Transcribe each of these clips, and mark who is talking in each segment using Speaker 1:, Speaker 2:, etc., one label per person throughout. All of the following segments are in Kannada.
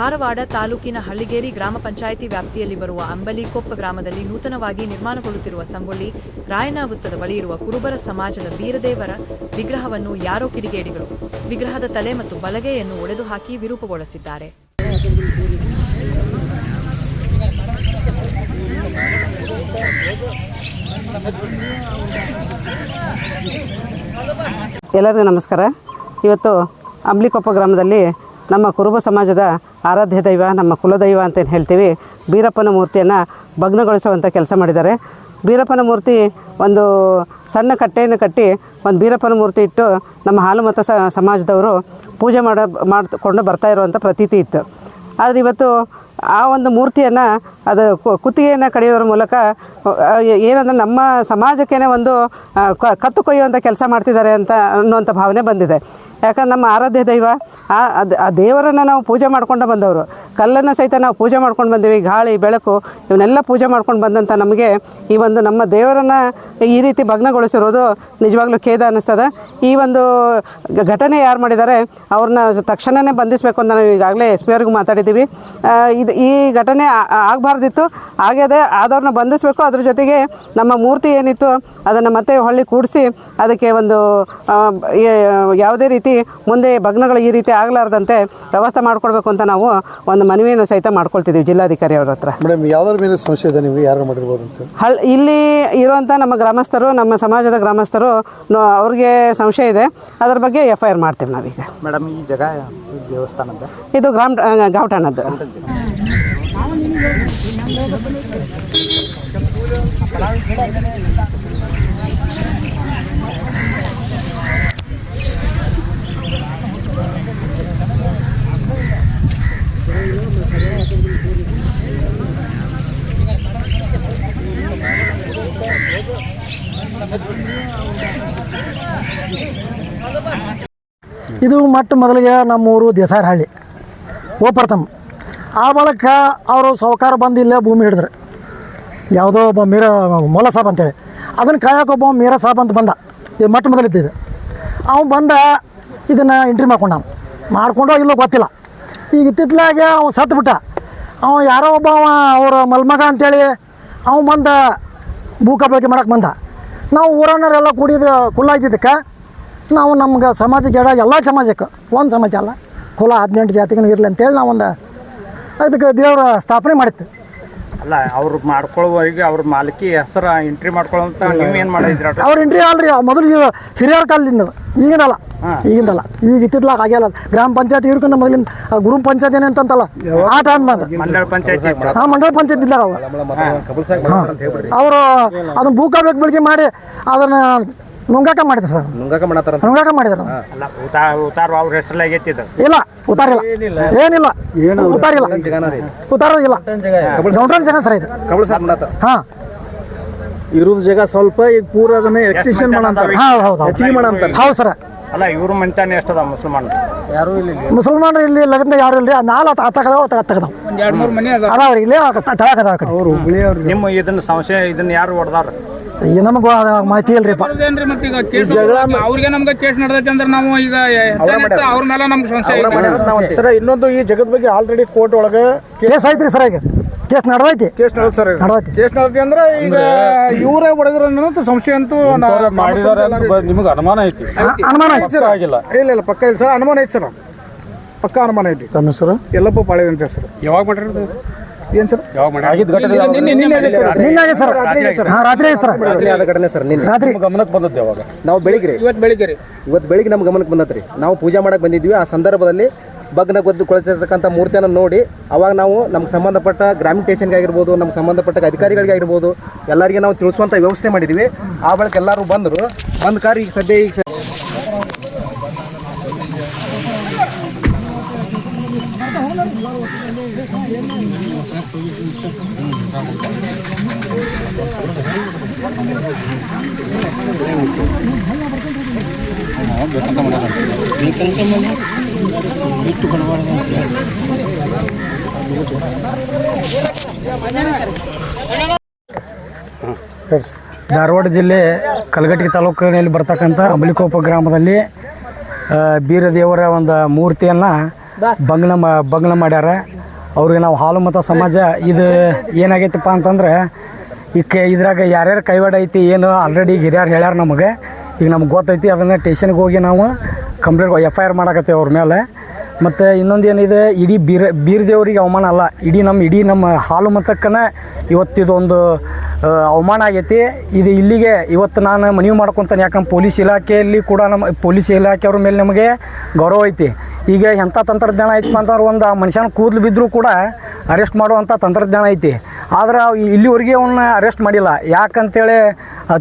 Speaker 1: ಧಾರವಾಡ ತಾಲೂಕಿನ ಹಳ್ಳಿಗೇರಿ ಗ್ರಾಮ ಪಂಚಾಯಿತಿ ವ್ಯಾಪ್ತಿಯಲ್ಲಿ ಬರುವ ಅಂಬಲಿಕೊಪ್ಪ ಗ್ರಾಮದಲ್ಲಿ ನೂತನವಾಗಿ ನಿರ್ಮಾಣಗೊಳ್ಳುತ್ತಿರುವ ಸಂಗೊಳ್ಳಿ ರಾಯಣ್ಣ ವೃತ್ತದ ಬಳಿ ಇರುವ ಕುರುಬರ ಸಮಾಜದ ಬೀರದೇವರ ವಿಗ್ರಹವನ್ನು ಯಾರೋ ಕಿಡಿಗೇಡಿಗಳು ವಿಗ್ರಹದ ತಲೆ ಮತ್ತು ಬಲಗೆಯನ್ನು ಒಡೆದು ಹಾಕಿ ವಿರೂಪಗೊಳಿಸಿದ್ದಾರೆ.
Speaker 2: ಎಲ್ಲರಿಗೂ ನಮಸ್ಕಾರ. ಇವತ್ತು ಅಂಬಲಿಕೊಪ್ಪ ಗ್ರಾಮದಲ್ಲಿ ನಮ್ಮ ಕುರುಬ ಸಮಾಜದ ಆರಾಧ್ಯ ದೈವ, ನಮ್ಮ ಕುಲದೈವ ಅಂತ ಹೇಳ್ತೀವಿ, ಬೀರಪ್ಪನ ಮೂರ್ತಿಯನ್ನು ಭಗ್ನಗೊಳಿಸುವಂಥ ಕೆಲಸ ಮಾಡಿದ್ದಾರೆ. ಬೀರಪ್ಪನ ಮೂರ್ತಿ ಒಂದು ಸಣ್ಣ ಕಟ್ಟೆಯನ್ನು ಕಟ್ಟಿ ಒಂದು ಬೀರಪ್ಪನ ಮೂರ್ತಿ ಇಟ್ಟು ನಮ್ಮ ಹಾಲುಮತ ಸಮಾಜದವರು ಪೂಜೆ ಮಾಡಿಕೊಂಡು ಬರ್ತಾ ಇರುವಂಥ ಪ್ರತೀತಿ ಇತ್ತು. ಆದರೆ ಇವತ್ತು ಆ ಒಂದು ಮೂರ್ತಿಯನ್ನು ಅದು ಕುತ್ತಿಗೆಯನ್ನು ಕಡಿಯೋದ್ರ ಮೂಲಕ ಏನಂದರೆ ನಮ್ಮ ಸಮಾಜಕ್ಕೇ ಒಂದು ಕತ್ತು ಕೊಯ್ಯುವಂಥ ಕೆಲಸ ಮಾಡ್ತಿದ್ದಾರೆ ಅನ್ನುವಂಥ ಭಾವನೆ ಬಂದಿದೆ. ಯಾಕಂದ್ರೆ ನಮ್ಮ ಆರಾಧ್ಯ ದೈವ ಆ ದೇವರನ್ನು ನಾವು ಪೂಜೆ ಮಾಡ್ಕೊಂಡು ಬಂದವರು, ಕಲ್ಲನ್ನು ಸಹಿತ ನಾವು ಪೂಜೆ ಮಾಡ್ಕೊಂಡು ಬಂದೀವಿ. ಗಾಳಿ ಬೆಳಕು ಇವನ್ನೆಲ್ಲ ಪೂಜೆ ಮಾಡ್ಕೊಂಡು ಬಂದಂಥ ನಮಗೆ ಈ ಒಂದು ನಮ್ಮ ದೇವರನ್ನು ಈ ರೀತಿ ಭಗ್ನಗೊಳಿಸಿರೋದು ನಿಜವಾಗ್ಲೂ ಖೇದ ಅನ್ನಿಸ್ತದೆ. ಈ ಒಂದು ಘಟನೆ ಯಾರು ಮಾಡಿದ್ದಾರೆ ಅವ್ರನ್ನ ತಕ್ಷಣವೇ ಬಂಧಿಸಬೇಕು ಅಂತ ನಾವು ಈಗಾಗಲೇ SP ಅವ್ರಿಗೂ ಮಾತಾಡಿದ್ದೀವಿ. ಈ ಘಟನೆ ಆಗಬಾರ್ದಿತ್ತು, ಆಗ್ಯದೆ, ಆದವ್ರನ್ನ ಬಂಧಿಸಬೇಕು. ಅದ್ರ ಜೊತೆಗೆ ನಮ್ಮ ಮೂರ್ತಿ ಏನಿತ್ತು ಅದನ್ನು ಮತ್ತೆ ಹೊಳ್ಳಿ ಕೂಡಿಸಿ ಅದಕ್ಕೆ ಒಂದು ಯಾವುದೇ ರೀತಿ ಮುಂದೆ ಭಗ್ನಗಳು ಈ ರೀತಿ ಆಗಲಾರ್ದಂತೆ ವ್ಯವಸ್ಥೆ ಮಾಡಿಕೊಡ್ಬೇಕು ಅಂತ ನಾವು ಒಂದು ಮನವಿಯನ್ನು ಸಹಿತ ಮಾಡ್ಕೊಳ್ತಿದ್ದೀವಿ ಜಿಲ್ಲಾಧಿಕಾರಿ ಅವ್ರ ಹತ್ರ.
Speaker 3: ಮೇಡಮ್, ಯಾವ್ದ್ರ ಮೇಲೆ ಸಂಶಯ ಇದೆ ನಿಮಗೆ, ಯಾರು ಮಾಡಿರ್ಬೋದು ಅಂತ?
Speaker 2: ಇಲ್ಲಿ ಇರುವಂಥ ನಮ್ಮ ಗ್ರಾಮಸ್ಥರು, ನಮ್ಮ ಸಮಾಜದ ಗ್ರಾಮಸ್ಥರು, ಅವ್ರಿಗೆ ಸಂಶಯ ಇದೆ. ಅದ್ರ ಬಗ್ಗೆ FIR ಮಾಡ್ತೀವಿ ನಾವೀಗ.
Speaker 4: ಮೇಡಮ್, ಈ ಜಾಗ ದೇವಸ್ಥಾನದ
Speaker 2: ಇದು ಗಾವಠಾಣದ್ದು.
Speaker 5: ಇದು ಮೊದಲಿಗೆ ನಮ್ಮೂರು ದೇಸಾರಹಳ್ಳಿ ಪ್ರಥಮ. ಆ ಬಳಿಕ ಅವರು ಸಾಹುಕಾರ ಬಂದು ಇಲ್ಲೇ ಭೂಮಿ ಹಿಡಿದ್ರು. ಯಾವುದೋ ಒಬ್ಬ ಮೊಲ ಸಾಬ್ ಅಂತೇಳಿ ಅದನ್ನು ಕಾಯೋಕೊಬ್ಬ ಮೀರಾ ಸಾಬ್ ಅಂತ ಬಂದ. ಇದು ಮೊದಲಿದ್ದಿದ್ದು ಅವ್ನು ಬಂದ ಇದನ್ನು ಎಂಟ್ರಿ ಮಾಡ್ಕೊಂಡೋ ಇಲ್ಲೋ ಗೊತ್ತಿಲ್ಲ. ಈಗ ಇತ್ತಿತ್ತಲಾಗೆ ಅವ್ನು ಸತ್ತುಬಿಟ್ಟ. ಯಾರೋ ಒಬ್ಬ ಅವ್ರ ಮಲ್ಮಗ ಅಂತೇಳಿ ಅವ್ನು ಬಂದ ಭೂಕಬಳಕೆ ಮಾಡಕ್ಕೆ ಬಂದ. ನಾವು ಊರನ್ನರೆಲ್ಲ ಕೂಡಿದ ಕುಲ್ಲ ಇದ್ದಿದ್ದಕ್ಕೆ ನಾವು ನಮ್ಗೆ ಸಮಾಜಕ್ಕೆ ಎಲ್ಲ ಸಮಾಜಕ್ಕೆ, ಒಂದು ಸಮಾಜ ಅಲ್ಲ, ಕುಲ 18 ಜಾತಿಗೂ ಇರಲಿ ಅಂತೇಳಿ ನಾವು ಒಂದು ಅದಕ್ಕೆ ದೇವರ ಸ್ಥಾಪನೆ ಮಾಡಿತ್ತು.
Speaker 4: ಅಲ್ಲ, ಅವ್ರು ಮಾಡ್ಕೊಳ್ಳುವವರೆಗೆ ಅವ್ರ ಮಾಲಕಿ ಹೆಸರು ಎಂಟ್ರಿ ಮಾಡ್ಕೊಳ್ಳೋಂತ ನೀವೇನು ಮಾಡಿದ್ರಿ?
Speaker 5: ಅವ್ರ ಎಂಟ್ರಿ ಅಲ್ರಿ, ಮೊದಲು ಹಿರಿಯರ ಕಾಲದಿಂದ, ಈಗಿನಲ್ಲ. ಈಗ ಇತ್ತಿತ್ಲಾಗ ಆಗ್ಯಲ್ಲ. ಗ್ರಾಮ ಪಂಚಾಯತ್ ಇವ್ರಿಗಿಂತ ಮೊದಲಿಂದ ಗ್ರೂಪ್ ಪಂಚಾಯತ್ ಏನಂತಲ್ಲ ಆ ಟೈಮ್
Speaker 4: ಮಂಡಳ ಪಂಚಾಯತಿ.
Speaker 5: ಮಂಡಳ ಪಂಚಾಯತ್ ಇದ್ದಾಗ ಅವರು ಅದನ್ನ ಭೂಕಬಳಕೆ ಬೆಳಗ್ಗೆ ಮಾಡಿ ಅದನ್ನ ನುಂಗಾಕ ಮಾಡಿದ್ರು ಸರ್. ನುಂಗಾಕ ಮಾಡಿದ್ರು.
Speaker 4: ಅವ್ರ ಹೆಸರಲ್ಲಿ
Speaker 5: ಇಲ್ಲ, ಉತ್ತಾರಿಲ್ಲ, ಏನಿಲ್ಲ, ಉತ್ತಾರಿಲ್ಲ, ಉತ್ತಾರದಿಲ್ಲ. ಗೌಂಡ್ರನ್ ಜಾಗ ಸರ್ ಇದು. ಹಾಂ,
Speaker 3: ಇರೋದು ಜಾಗ ಸ್ವಲ್ಪ ಈಗ ಪೂರ ಅದನ್ನ ಎಕ್ಸ್ಟೆನ್ಷನ್ ಮಾಡಂತಾರೆ.
Speaker 5: ಹೌದು ಸರ್.
Speaker 4: ಅಲ್ಲ, ಇವ್ರ ಮಂತಾನೆ ಎಷ್ಟದ ಮುಸಲ್ಮಾನರು? ಯಾರು ಇಲ್ಲ.
Speaker 5: ಮುಸಲ್ಮಾನರು ಇಲ್ಲಿ ಲಗ್ನ ಯಾರು ಇಲ್ರಿ. ನಾಲ್ಕು ತೆಗದಾವ ಅದಾವ್ರಿ. ಇಲ್ಲೇ ತಳಕದಾವ ಕಡೆ.
Speaker 4: ನಿಮ್ಮ ಇದನ್ನ ಸಂಶಯ, ಇದನ್ನ ಯಾರು ಹೊಡೆದಾರ?
Speaker 5: ನಮಗೆ ಮಾಹಿತಿ ಇಲ್ರಿಪ್ಪ.
Speaker 6: ಅವ್ರಿಗೆ ನಮ್ಗೆ ಕೇಸ್ ನಡೆದೈತೆ ಅಂದ್ರೆ ನಾವು ಈಗ ಅವ್ರ ಮೇಲೆ ನಮ್ಗೆ ಸಂಶಯ
Speaker 3: ಸರ್. ಇನ್ನೊಂದು, ಈ ಜಗದ ಬಗ್ಗೆ ಆಲ್ರೆಡಿ ಕೋರ್ಟ್ ಒಳಗೆ
Speaker 5: ಕೇಸ್ ಐತ್ರಿ ಸರ್. ಈಗ ಕೇಸ್ ನಡೆದೈತಿ.
Speaker 3: ಕೇಸ್ ನಡೆದೈತಿ ಅಂದ್ರೆ ಈಗ ಇವರೇ ಹೊಡೆದ್ರ ಅನ್ನೋದು ಸಂಶಯ ಅಂತೂ
Speaker 6: ನಿಮ್ಗೆ ಅನುಮಾನ ಐತಿ?
Speaker 5: ಅನುಮಾನ ಐತಿ ಸರ್.
Speaker 3: ಇಲ್ಲ, ಪಕ್ಕ ಇಲ್ಲ ಸರ್, ಅನುಮಾನ ಐತಿ ಸರ್, ಪಕ್ಕ ಅನುಮಾನ ಐತಿ. ತಮ್ಮ ಹೆಸರು ಯಲ್ಲಪ್ಪ ಪಾಳೆ ಅಂತ ಸರ್.
Speaker 6: ಯಾವಾಗ ಮಾಡಿರೋದು?
Speaker 3: ಏನು ಸರ್?
Speaker 5: ನಿನ್ನೆ ಸರ್, ರಾತ್ರಿ ಸರ್. ರಾತ್ರಿ
Speaker 7: ಗಮನಕ್ಕೆ ಬಂದದ್ದು ಯಾವಾಗ? ನಾವು ಇವತ್ತು ಬೆಳಿಗ್ಗೆ ನಮ್ಮ ಗಮನಕ್ಕೆ ಬಂದತ್ರಿ. ನಾವು ಪೂಜೆ ಮಾಡಕ್ಕೆ ಬಂದಿದ್ವಿ. ಆ ಸಂದರ್ಭದಲ್ಲಿ ಕೊಳ್ತಿರ್ತಕ್ಕಂಥ ಮೂರ್ತಿಯನ್ನು ನೋಡಿ ಅವಾಗ ನಾವು ನಮ್ಗೆ ಸಂಬಂಧಪಟ್ಟ ಗ್ರಾಮೀಣ ಸ್ಟೇಷನ್ಗೆ ಆಗಿರ್ಬೋದು, ನಮ್ಗೆ ಸಂಬಂಧಪಟ್ಟ ಅಧಿಕಾರಿಗಳಿಗೆ ಆಗಿರ್ಬೋದು, ಎಲ್ಲರಿಗೆ ನಾವು ತಿಳಿಸುವಂಥ ವ್ಯವಸ್ಥೆ ಮಾಡಿದ್ವಿ. ಆ ಬಳಿಕ ಎಲ್ಲರೂ ಬಂದರು. ಬಂದ ಕಾರ್ ಈಗ ಸದ್ಯ
Speaker 5: ಧಾರವಾಡ ಜಿಲ್ಲೆ ಕಲಘಟಗಿ ತಾಲೂಕಿನಲ್ಲಿ ಬರ್ತಕ್ಕಂಥ ಅಂಬಲಿಕೊಪ್ಪ ಗ್ರಾಮದಲ್ಲಿ ಬೀರದೇವರ ಒಂದು ಮೂರ್ತಿಯನ್ನು ಭಗ್ನ ಮಾಡ್ಯಾರ. ಅವ್ರಿಗೆ ನಾವು ಹಾಲು ಮತ ಸಮಾಜ ಇದು ಏನಾಗೈತಪ್ಪ ಅಂತಂದ್ರೆ ಇದ್ರಾಗ ಯಾರ್ಯಾರು ಕೈವಾಡ ಐತಿ ಏನು ಆಲ್ರೆಡಿ ಹಿರಿಯರು ಹೇಳ್ಯಾರ ನಮಗೆ. ಈಗ ನಮ್ಗೆ ಗೊತ್ತೈತಿ, ಅದನ್ನು ಸ್ಟೇಷನ್ಗೆ ಹೋಗಿ ನಾವು ಕಂಪ್ಲೇಂಟ್ FIR ಮಾಡಕತ್ತೇವೆ ಅವ್ರ ಮೇಲೆ. ಮತ್ತು ಇನ್ನೊಂದು ಏನಿದೆ, ಇಡೀ ಬೀರ್ ದೇವ್ರಿಗೆ ಅವಮಾನ ಅಲ್ಲ, ಇಡೀ ನಮ್ಮ ಹಾಲು ಮತಕ್ಕನ ಇವತ್ತಿದೊಂದು ಅವಮಾನ ಆಗೈತಿ. ಇದು ಇಲ್ಲಿಗೆ ಇವತ್ತು ನಾನು ಮನವಿ ಮಾಡ್ಕೊತಾನೆ. ಯಾಕಂದ್ರೆ ಪೊಲೀಸ್ ಇಲಾಖೆಯಲ್ಲಿ ಕೂಡ ನಮ್ಮ ಪೊಲೀಸ್ ಇಲಾಖೆಯವ್ರ ಮೇಲೆ ನಮಗೆ ಗೌರವ ಐತಿ. ಈಗ ಎಂಥ ತಂತ್ರಜ್ಞಾನ ಐತಪ್ಪ ಅಂತಂದ್ರೆ ಒಂದು ಮನುಷ್ಯನ ಕೂದಲು ಬಿದ್ದರೂ ಕೂಡ ಅರೆಸ್ಟ್ ಮಾಡುವಂಥ ತಂತ್ರಜ್ಞಾನ ಐತಿ. ಆದ್ರೆ ಇಲ್ಲಿವರೆಗೆ ಅವನ್ನ ಅರೆಸ್ಟ್ ಮಾಡಿಲ್ಲ. ಯಾಕಂತೇಳಿ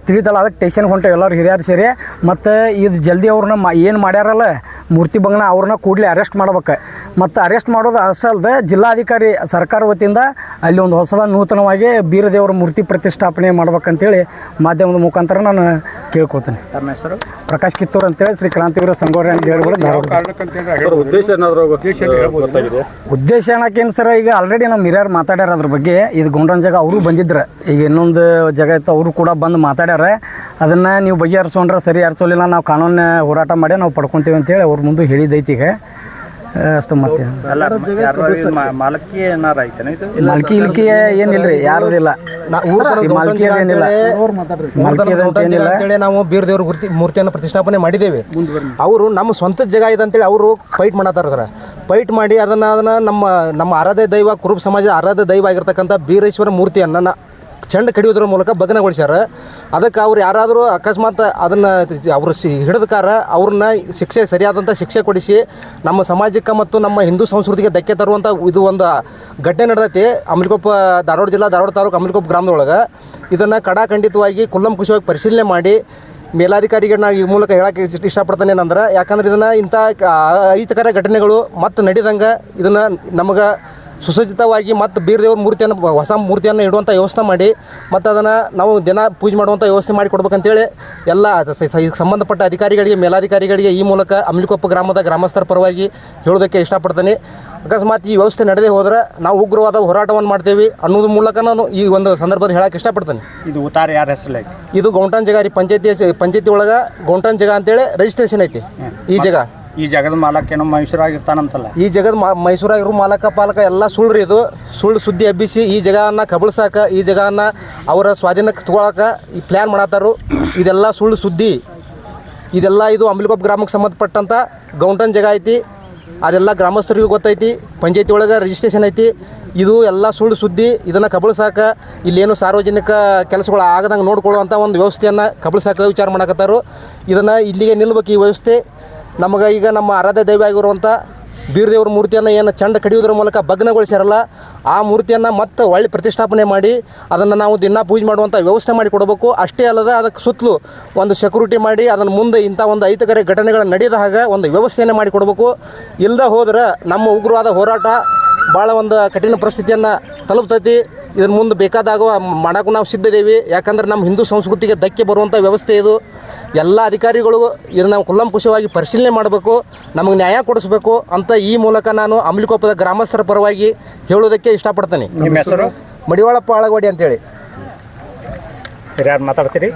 Speaker 5: ತಿಳಿತಲ್ಲ. ಅದಕ್ಕೆ ಸ್ಟೇಷನ್ಗೆ ಹೊಂಟೇವೆ ಎಲ್ಲರೂ ಹಿರಿಯರು ಸೇರಿ. ಮತ್ತು ಇದು ಜಲ್ದಿ ಅವ್ರನ್ನ ಏನು ಮಾಡ್ಯಾರಲ್ಲ ಮೂರ್ತಿ ಭಗ್ನ, ಅವ್ರನ್ನ ಕೂಡಲೇ ಅರೆಸ್ಟ್ ಮಾಡ್ಬೇಕು. ಮತ್ತು ಅರೆಸ್ಟ್ ಮಾಡೋದು ಅಷ್ಟಲ್ದೆ ಜಿಲ್ಲಾಧಿಕಾರಿ ಸರ್ಕಾರ ವತಿಯಿಂದ ಅಲ್ಲಿ ಒಂದು ಹೊಸದ ನೂತನವಾಗಿ ಬೀರದೇವರ ಮೂರ್ತಿ ಪ್ರತಿಷ್ಠಾಪನೆ ಮಾಡ್ಬೇಕಂತೇಳಿ ಮಾಧ್ಯಮದ ಮುಖಾಂತರ ನಾನು ಕೇಳ್ಕೊಳ್ತೇನೆ.
Speaker 4: ತಮ್ಮ ಹೆಸರು?
Speaker 5: ಪ್ರಕಾಶ್ ಕಿತ್ತೂರು ಅಂತೇಳಿ ಶ್ರೀ ಕ್ರಾಂತಿವೀರ ಸಂಘವರ ಅಂತ ಹೇಳ್ಬಿಟ್ಟು ಧಾರವಾಡ. ಉದ್ದೇಶ ಅನ್ನೋಕ್ಕೇನು ಸರ್, ಈಗ ಆಲ್ರೆಡಿ ನಮ್ಮ ಹಿರಿಯರು ಮಾತಾಡ್ಯಾರ ಅದ್ರ ಬಗ್ಗೆ. ಇದು ಗೊಂಡೊಂದು ಜಾಗ ಅವರು ಬಂದಿದ್ರು, ಈಗ ಇನ್ನೊಂದು ಜಾಗ ಇತ್ತು, ಅವರು ಕೂಡ ಬಂದು ಮಾತಾಡ್ಯಾರ. ಅದನ್ನು ನೀವು ಬಗೆಹರಿಸ್ಕೊಂಡ್ರೆ ಸರಿ, ಹರಿಸೋಲಿಲ್ಲ ನಾವು ಕಾನೂನು ಹೋರಾಟ ಮಾಡಿ ನಾವು ಪಡ್ಕೊತೀವಿ ಅಂತೇಳಿ ಅವ್ರ ಮುಂದೆ ಹೇಳಿದ್ದೈತಿ. ಈಗ ಅಷ್ಟು ಮತ್ತೆ
Speaker 4: ಮಾಲಕಿ ಏನಾರ ಐತೇನ ಇದು?
Speaker 5: ಮಾಲ್ಕಿ ಇಲ್ಕಿ ಏನಿಲ್ರಿ, ಯಾರು ಇಲ್ಲ.
Speaker 7: ನಾವು ಬೀರದೇವ್ರ ಮೂರ್ತಿಯನ್ನು ಪ್ರತಿಷ್ಠಾಪನೆ ಮಾಡಿದ್ದೇವೆ. ಅವರು ನಮ್ಮ ಸ್ವಂತ ಜಾಗ ಇದೆ ಅಂತೇಳಿ ಅವರು ಫೈಟ್ ಮಾಡತ್ತಾರ. ಫೈಟ್ ಮಾಡಿ ಅದನ್ನು ನಮ್ಮ ಆರಾಧ್ಯ ದೈವ ಕುರುಬ ಸಮಾಜದ ಆರಾಧ್ಯ ದೈವ ಆಗಿರ್ತಕ್ಕಂಥ ಬೀರೇಶ್ವರ ಮೂರ್ತಿಯನ್ನು ಚೆಂಡ ಕಡಿಯೋದ್ರ ಮೂಲಕ ಭಗ್ನಗೊಳಿಸ್ಯಾರ. ಅದಕ್ಕೆ ಅವ್ರು ಯಾರಾದರೂ ಅಕಸ್ಮಾತ್ ಅದನ್ನು ಅವರು ಹಿಡಿದಕಾರ ಅವ್ರನ್ನ ಸರಿಯಾದಂಥ ಶಿಕ್ಷೆ ಕೊಡಿಸಿ ನಮ್ಮ ಸಮಾಜಕ್ಕೆ ಮತ್ತು ನಮ್ಮ ಹಿಂದೂ ಸಂಸ್ಕೃತಿಗೆ ಧಕ್ಕೆ ತರುವಂಥ ಇದು ಒಂದು ಘಟನೆ ನಡೆದೈತಿ ಅಮಲಕೊಪ್ಪ, ಧಾರವಾಡ ಜಿಲ್ಲಾ, ಧಾರವಾಡ ತಾಲೂಕು ಅಮಲಕೊಪ್ಪ ಗ್ರಾಮದೊಳಗೆ. ಇದನ್ನು ಕಡಾಖಂಡಿತವಾಗಿ ಕುಲ್ಲಂಕುಷವಾಗಿ ಪರಿಶೀಲನೆ ಮಾಡಿ ಮೇಲಾಧಿಕಾರಿಗೆ ನಾನು ಈ ಮೂಲಕ ಹೇಳಕ್ಕೆ ಇಷ್ಟಪಡ್ತೇನೆ. ಏನಂದ್ರೆ ಯಾಕಂದ್ರೆ ಇದನ್ನು ಇಂಥ ಅಹಿತಕರ ಘಟನೆಗಳು ಮತ್ತೆ ನಡೆದಂಗೆ ಇದನ್ನು ನಮಗೆ ಸುಸಜ್ಜಿತವಾಗಿ ಮತ್ತು ಬೀರದೇವ್ರ ಮೂರ್ತಿಯನ್ನು, ಹೊಸ ಮೂರ್ತಿಯನ್ನು ಇಡುವಂಥ ವ್ಯವಸ್ಥೆ ಮಾಡಿ ಮತ್ತು ಅದನ್ನು ನಾವು ದಿನ ಪೂಜೆ ಮಾಡುವಂಥ ವ್ಯವಸ್ಥೆ ಮಾಡಿ ಕೊಡ್ಬೇಕಂತೇಳಿ ಎಲ್ಲ ಸಂಬಂಧಪಟ್ಟ ಅಧಿಕಾರಿಗಳಿಗೆ, ಮೇಲಾಧಿಕಾರಿಗಳಿಗೆ ಈ ಮೂಲಕ ಅಮಲಕೊಪ್ಪ ಗ್ರಾಮದ ಗ್ರಾಮಸ್ಥರ ಪರವಾಗಿ ಹೇಳೋದಕ್ಕೆ ಇಷ್ಟಪಡ್ತೀನಿ. ಅಕಸ್ಮಾತ್ ಈ ವ್ಯವಸ್ಥೆ ನಡೆದೇ ಹೋದ್ರೆ ನಾವು ಉಗ್ರವಾದ ಹೋರಾಟವನ್ನು ಮಾಡ್ತೇವೆ ಅನ್ನೋದ್ರ ಮೂಲಕ ನಾನು ಈ ಒಂದು ಸಂದರ್ಭದಲ್ಲಿ ಹೇಳಕ್ಕೆ ಇಷ್ಟಪಡ್ತೇನೆ.
Speaker 4: ಇದು ಉತ್ತಾರ ಯಾರ ಹೆಸರು?
Speaker 7: ಇದು ಗೌಂಟನ್ ಜಾಗ ರೀ, ಪಂಚಾಯತಿ ಒಳಗೆ ಗೌಂಟನ್ ಜಾಗ ಅಂತೇಳಿ ರಿಜಿಸ್ಟ್ರೇಷನ್ ಐತಿ.
Speaker 4: ಈ ಜಾಗದ ಮಾಲಕ ಏನೋ ಮೈಸೂರಾಗಿರ್ತಾನಂತಲ್ಲ.
Speaker 7: ಈ ಜಾಗದ ಮೈಸೂರಾಗಿರೋ ಮಾಲಕ ಪಾಲಕ ಎಲ್ಲ ಸುಳ್ಳು ರೀ. ಇದು ಸುಳ್ಳು ಸುದ್ದಿ ಹಬ್ಬಿಸಿ ಈ ಜಾಗವನ್ನು ಕಬಳಿಸಾಕ, ಈ ಜಾಗವನ್ನು ಅವರ ಸ್ವಾಧೀನಕ್ಕೆ ತಗೊಳಕ್ಕೆ ಈ ಪ್ಲ್ಯಾನ್ ಮಾಡತ್ತಾರು. ಇದೆಲ್ಲ ಸುಳ್ಳು ಸುದ್ದಿ. ಇದು ಅಮಲಕೊಪ್ಪ ಗ್ರಾಮಕ್ಕೆ ಸಂಬಂಧಪಟ್ಟಂಥ ಗೌಂಟನ್ ಜಾಗ ಐತಿ. ಅದೆಲ್ಲ ಗ್ರಾಮಸ್ಥರಿಗೂ ಗೊತ್ತೈತಿ. ಪಂಚಾಯತಿ ಒಳಗೆ ರಿಜಿಸ್ಟ್ರೇಷನ್ ಐತಿ. ಇದು ಎಲ್ಲ ಸುಳ್ಳು ಸುದ್ದಿ. ಇದನ್ನು ಕಬಳಿಸಾಕ, ಇಲ್ಲೇನು ಸಾರ್ವಜನಿಕ ಕೆಲಸಗಳು ಆಗದಂಗೆ ನೋಡ್ಕೊಳ್ಳುವಂಥ ಒಂದು ವ್ಯವಸ್ಥೆಯನ್ನು ಕಬಳಿಸಾಕ ವಿಚಾರ ಮಾಡಕತ್ತಾರು. ಇದನ್ನು ಇಲ್ಲಿಗೆ ನಿಲ್ಲಬೇಕು ಈ ವ್ಯವಸ್ಥೆ. ನಮಗೆ ಈಗ ನಮ್ಮ ಆರಾಧ್ಯ ದೈವ ಆಗಿರುವಂಥ ಬೀರದೇವ್ರ ಮೂರ್ತಿಯನ್ನು ಏನು ಚೆಂಡ ಕಡಿಯೋದ್ರ ಮೂಲಕ ಭಗ್ನಗೊಳಿಸ್ಯಾರಲ್ಲ, ಆ ಮೂರ್ತಿಯನ್ನು ಮತ್ತೆ ಒಳ್ಳೆ ಪ್ರತಿಷ್ಠಾಪನೆ ಮಾಡಿ ಅದನ್ನು ನಾವು ದಿನ ಪೂಜೆ ಮಾಡುವಂಥ ವ್ಯವಸ್ಥೆ ಮಾಡಿ ಕೊಡಬೇಕು. ಅಷ್ಟೇ ಅಲ್ಲದೆ ಅದಕ್ಕೆ ಸುತ್ತಲೂ ಒಂದು ಸೆಕ್ಯೂರಿಟಿ ಮಾಡಿ ಅದನ್ನು ಮುಂದೆ ಇಂಥ ಒಂದು ಅಹಿತಕರ ಘಟನೆಗಳು ನಡೆದ ಹಾಗೆ ಒಂದು ವ್ಯವಸ್ಥೆಯನ್ನು ಮಾಡಿ ಕೊಡಬೇಕು. ಇಲ್ಲದೆ ಹೋದ್ರೆ ನಮ್ಮ ಉಗ್ರವಾದ ಹೋರಾಟ ಭಾಳ ಒಂದು ಕಠಿಣ ಪರಿಸ್ಥಿತಿಯನ್ನು ತಲುಪ್ತೈತಿ. ಇದನ್ನು ಮುಂದೆ ಬೇಕಾದಾಗ ಮಾಡೋಕ್ಕೂ ನಾವು ಸಿದ್ಧದೇವಿ. ಯಾಕಂದ್ರೆ ನಮ್ಮ ಹಿಂದೂ ಸಂಸ್ಕೃತಿಗೆ ಧಕ್ಕೆ ಬರುವಂಥ ವ್ಯವಸ್ಥೆ ಇದು. ಎಲ್ಲ ಅಧಿಕಾರಿಗಳು ಇದನ್ನು ನಾವು ಕುಲ್ಲಂಕುಷವಾಗಿ ಪರಿಶೀಲನೆ ಮಾಡಬೇಕು, ನಮಗೆ ನ್ಯಾಯ ಕೊಡಿಸ್ಬೇಕು ಅಂತ ಈ ಮೂಲಕ ನಾನು ಅಮಲಕೊಪ್ಪದ ಗ್ರಾಮಸ್ಥರ ಪರವಾಗಿ ಹೇಳೋದಕ್ಕೆ ಇಷ್ಟಪಡ್ತೇನೆ.
Speaker 4: ನಿಮ್ಮ ಹೆಸರು?
Speaker 7: ಮಡಿವಾಳಪ್ಪ ಆಳಗೋಡಿ ಅಂತೇಳಿ.
Speaker 4: ಯಾರು ಮಾತಾಡ್ತೀರಿ?